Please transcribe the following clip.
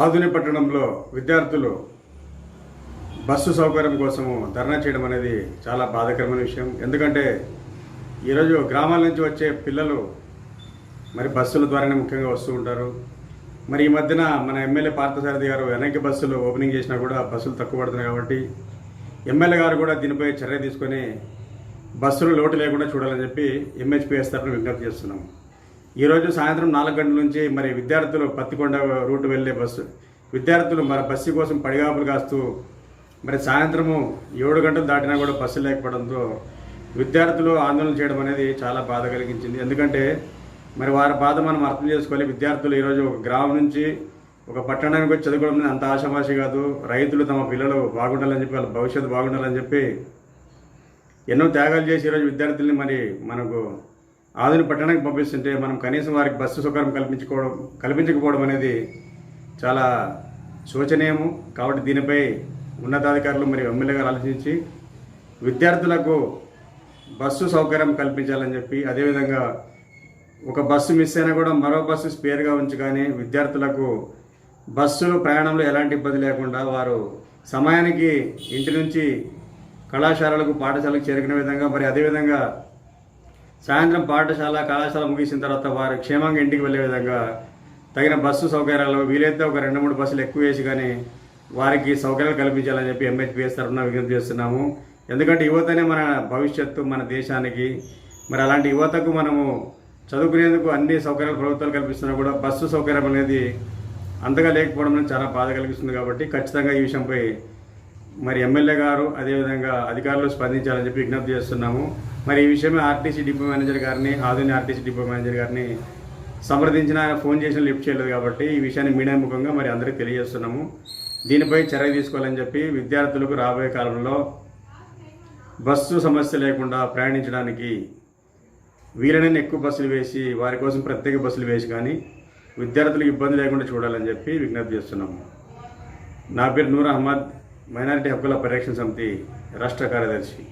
ఆధునిక పట్టణంలో విద్యార్థులు బస్సు సౌకర్యం కోసము ధర్నా చేయడం అనేది చాలా బాధాకరమైన విషయం. ఎందుకంటే ఈరోజు గ్రామాల నుంచి వచ్చే పిల్లలు మరి బస్సుల ద్వారానే ముఖ్యంగా వస్తూ ఉంటారు. మరి ఈ మధ్యన మన ఎమ్మెల్యే పార్థసారథి గారు వెనక్కి బస్సులు ఓపెనింగ్ చేసినా కూడా బస్సులు తక్కువ పడుతున్నాయి. కాబట్టి ఎమ్మెల్యే గారు కూడా దీనిపై చర్య తీసుకొని బస్సులు లోటు లేకుండా చూడాలని చెప్పి ఎంహెచ్పిఎస్ తరఫున విజ్ఞప్తి చేస్తున్నాం. ఈరోజు సాయంత్రం 4 గంటల నుంచి మరి విద్యార్థులు పత్తికొండ రూట్ వెళ్ళే విద్యార్థులు మరి బస్సు కోసం పడిగాపులు కాస్తూ మరి సాయంత్రము 7 గంటలు దాటినా కూడా బస్సు లేకపోవడంతో విద్యార్థులు ఆందోళన చేయడం అనేది చాలా బాధ కలిగించింది. ఎందుకంటే మరి వారి బాధ మనం అర్థం చేసుకోవాలి. విద్యార్థులు ఈరోజు ఒక గ్రామం నుంచి ఒక పట్టణానికి వచ్చి చదువుకోవడం అంత ఆశామాషి కాదు. రైతులు తమ పిల్లలు బాగుండాలని చెప్పి వాళ్ళ భవిష్యత్తు బాగుండాలని చెప్పి ఎన్నో త్యాగాలు చేసి ఈరోజు విద్యార్థుల్ని మరి మనకు ఆధునిక పట్టణానికి పంపిస్తుంటే మనం కనీసం వారికి బస్సు సౌకర్యం కల్పించకపోవడం అనేది చాలా శోచనీయము. కాబట్టి దీనిపై ఉన్నతాధికారులు మరి ఎమ్మెల్యే గారు ఆలోచించి విద్యార్థులకు బస్సు సౌకర్యం కల్పించాలని చెప్పి, అదేవిధంగా ఒక బస్సు మిస్ అయినా కూడా మరో బస్సు స్పేర్గా ఉంచి కానీ విద్యార్థులకు బస్సులు ప్రయాణంలో ఎలాంటి ఇబ్బంది లేకుండా వారు సమయానికి ఇంటి నుంచి కళాశాలలకు పాఠశాలకు చేరుకునే విధంగా, మరి అదేవిధంగా సాయంత్రం పాఠశాల కళాశాల ముగిసిన తర్వాత వారు క్షేమంగా ఇంటికి వెళ్ళే విధంగా తగిన బస్సు సౌకర్యాలు వీలైతే ఒక 2-3 బస్సులు ఎక్కువ వేసి కానీ వారికి సౌకర్యాలు కల్పించాలని చెప్పి ఎంహెచ్పిఎస్ తరఫున విజ్ఞప్తి చేస్తున్నాము. ఎందుకంటే యువతనే మన భవిష్యత్తు, మన దేశానికి. మరి అలాంటి యువతకు మనము చదువుకునేందుకు అన్ని సౌకర్యాలు ప్రభుత్వాలు కల్పిస్తున్నా కూడా బస్సు సౌకర్యం అనేది అంతగా లేకపోవడం అనేది చాలా బాధ కలిగిస్తుంది. కాబట్టి ఖచ్చితంగా ఈ విషయంపై మరి ఎమ్మెల్యే గారు అదేవిధంగా అధికారులు స్పందించాలని చెప్పి విజ్ఞప్తి చేస్తున్నాము. మరి ఈ విషయమే ఆర్టీసీ డిపో మేనేజర్ గారిని, ఆధునిక ఆర్టీసీ డిపో మేనేజర్ గారిని సంప్రదించిన, ఫోన్ చేసిన లిఫ్ట్ చేయలేదు. కాబట్టి ఈ విషయాన్ని మీడియా ముఖంగా మరి అందరికీ తెలియజేస్తున్నాము. దీనిపై చర్య తీసుకోవాలని చెప్పి విద్యార్థులకు రాబోయే కాలంలో బస్సు సమస్య లేకుండా ప్రయాణించడానికి వీలైన ఎక్కువ బస్సులు వేసి వారి కోసం ప్రత్యేక బస్సులు వేసి కానీ విద్యార్థులకు ఇబ్బంది లేకుండా చూడాలని చెప్పి విజ్ఞప్తి చేస్తున్నాము. నా పేరు నూర్ అహ్మద్, మైనారిటీ హక్కుల పరిరక్షణ సమితి రాష్ట్ర కార్యదర్శి.